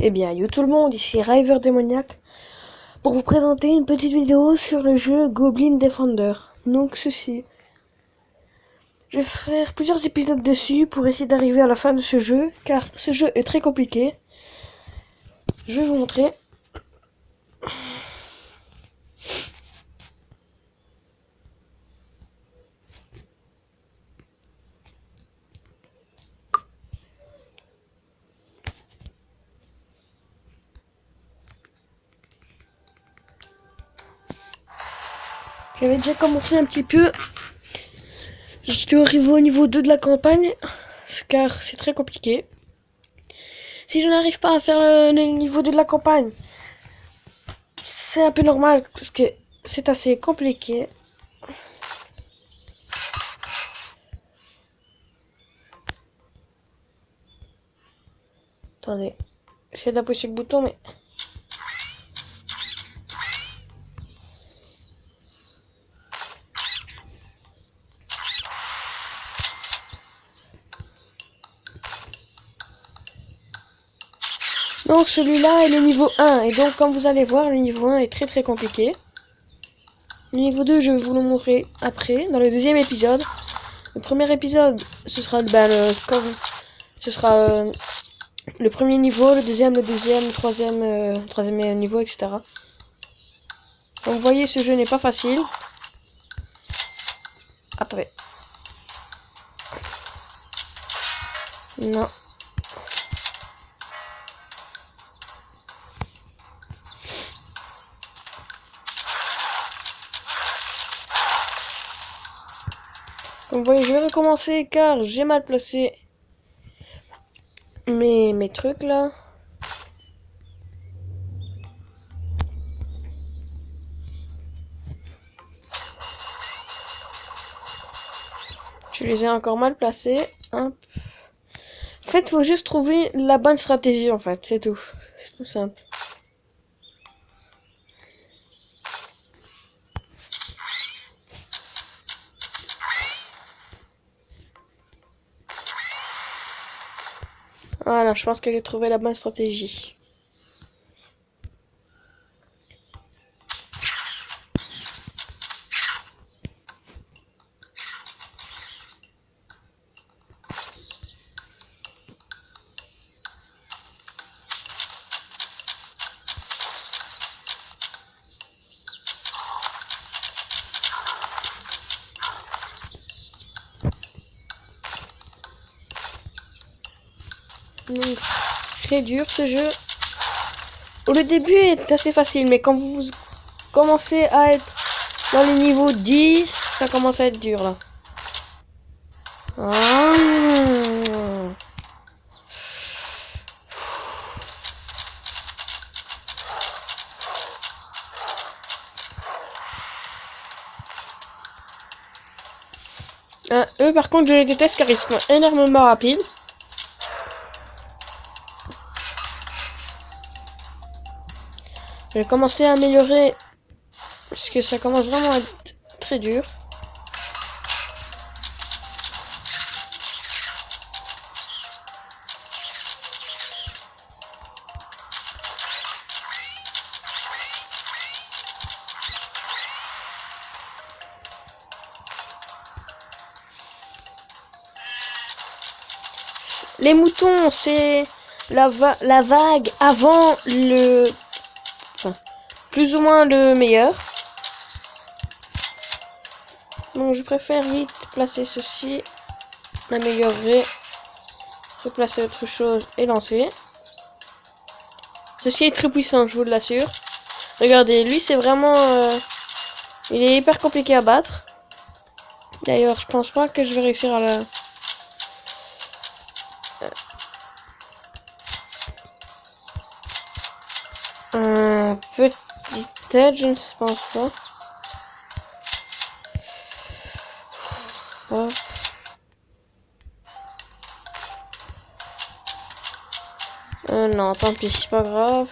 Eh bien, yo tout le monde, ici River Démoniaque pour vous présenter une petite vidéo sur le jeu Goblin Defender. Donc ceci, je vais faire plusieurs épisodes dessus pour essayer d'arriver à la fin de ce jeu, car ce jeu est très compliqué. Je vais vous montrer. J'avais déjà commencé un petit peu. Je suis arrivé au niveau 2 de la campagne, car c'est très compliqué. Si je n'arrive pas à faire le niveau 2 de la campagne, c'est un peu normal, parce que c'est assez compliqué. Attendez, j'essaie d'appuyer sur le bouton, mais... Donc celui-là est le niveau 1, et donc comme vous allez voir, le niveau 1 est très compliqué. Le niveau 2, je vais vous le montrer après, dans le deuxième épisode. Le premier épisode, ce sera le premier niveau, le deuxième, le troisième niveau, etc. Donc vous voyez, ce jeu n'est pas facile. Attendez. Non. Donc vous voyez, je vais recommencer car j'ai mal placé mes trucs là. Je les ai encore mal placés. Hop. En fait, faut juste trouver la bonne stratégie, en fait, c'est tout. C'est tout simple. Voilà, je pense que j'ai trouvé la bonne stratégie. Donc, c'est très dur ce jeu. Le début est assez facile, mais quand vous commencez à être dans les niveaux 10, ça commence à être dur là. Eux par contre je les déteste car ils sont énormément rapides. Je vais commencer à améliorer parce que ça commence vraiment à être très dur. Les moutons, c'est la vague avant le... Enfin, plus ou moins le meilleur. Donc je préfère vite placer ceci, améliorer, replacer autre chose et lancer. Ceci est très puissant, je vous l'assure. Regardez, lui c'est vraiment... il est hyper compliqué à battre. D'ailleurs, je pense pas que je vais réussir à la... Peut-être, je ne pense pas. Hop. Non, tant pis, c'est pas grave.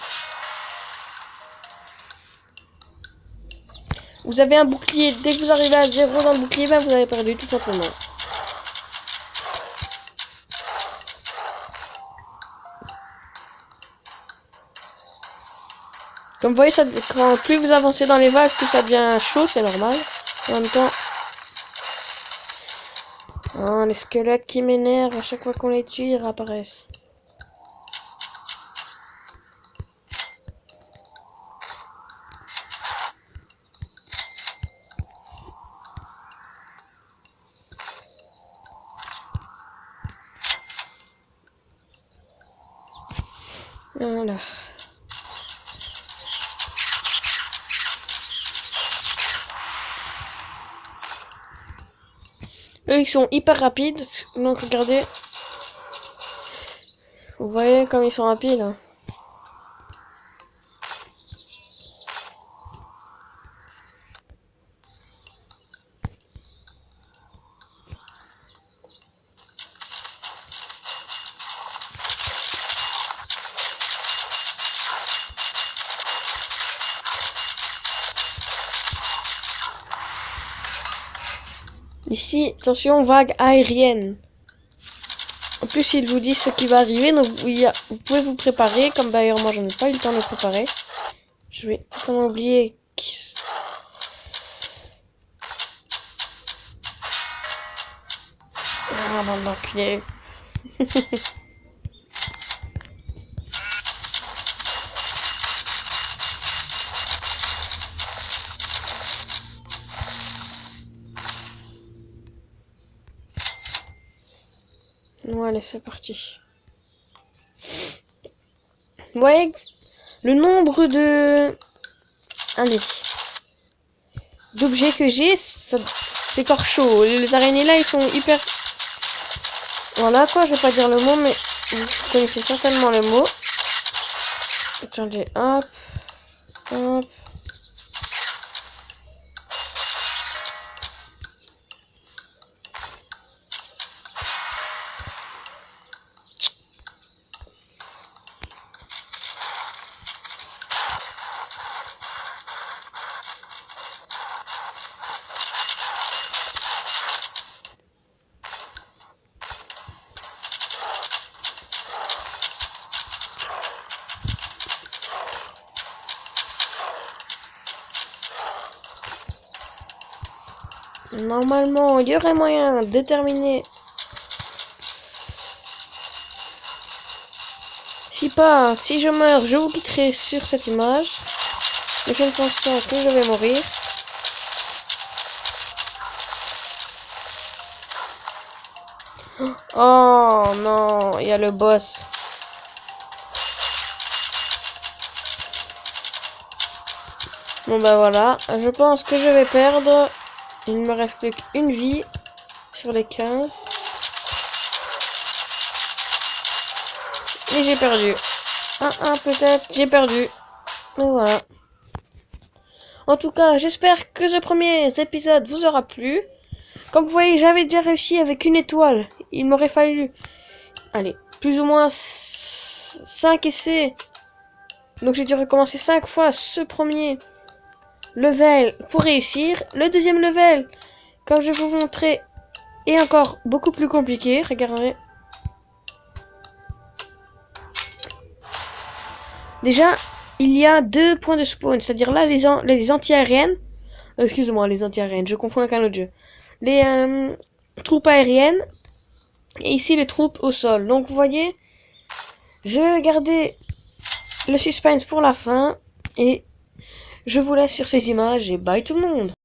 Vous avez un bouclier, dès que vous arrivez à 0 dans le bouclier, ben vous avez perdu tout simplement. Comme vous voyez, ça, quand plus vous avancez dans les vagues, plus ça devient chaud, c'est normal. En même temps... Oh, les squelettes qui m'énervent, à chaque fois qu'on les tue, ils réapparaissent. Voilà. Eux, ils sont hyper rapides. Donc, regardez. Vous voyez comme ils sont rapides. Hein. Ici, attention, vague aérienne. En plus, il vous dit ce qui va arriver, donc vous pouvez vous préparer. Comme d'ailleurs, moi, je n'ai pas eu le temps de me préparer. Je vais totalement oublier qui... Ah, bande d'enculés. Bon, allez, c'est parti. Vous voyez le nombre de... Allez. D'objets que j'ai, c'est encore chaud. Les araignées là, ils sont hyper... Voilà quoi, je vais pas dire le mot, mais vous connaissez certainement le mot. Attendez, hop. Hop. Normalement, il y aurait moyen de terminer. Si pas, si je meurs, je vous quitterai sur cette image. Mais je ne pense pas que je vais mourir. Oh non, il y a le boss. Bon bah voilà, je pense que je vais perdre. Il ne me reste plus qu'une vie sur les 15. Et j'ai perdu. Peut-être, j'ai perdu. Et voilà. En tout cas, j'espère que ce premier épisode vous aura plu. Comme vous voyez, j'avais déjà réussi avec une étoile. Il m'aurait fallu, allez, plus ou moins 5 essais. Donc j'ai dû recommencer 5 fois ce premier level pour réussir. Le deuxième level, comme je vais vous montrer, est encore beaucoup plus compliqué. Regardez. Déjà, il y a 2 points de spawn, c'est-à-dire là les anti-aériennes. Excusez-moi, les anti-aériennes, je confonds avec un autre jeu. Les troupes aériennes et ici les troupes au sol. Donc vous voyez, je vais garder le suspense pour la fin et je vous laisse sur ces images et bye tout le monde.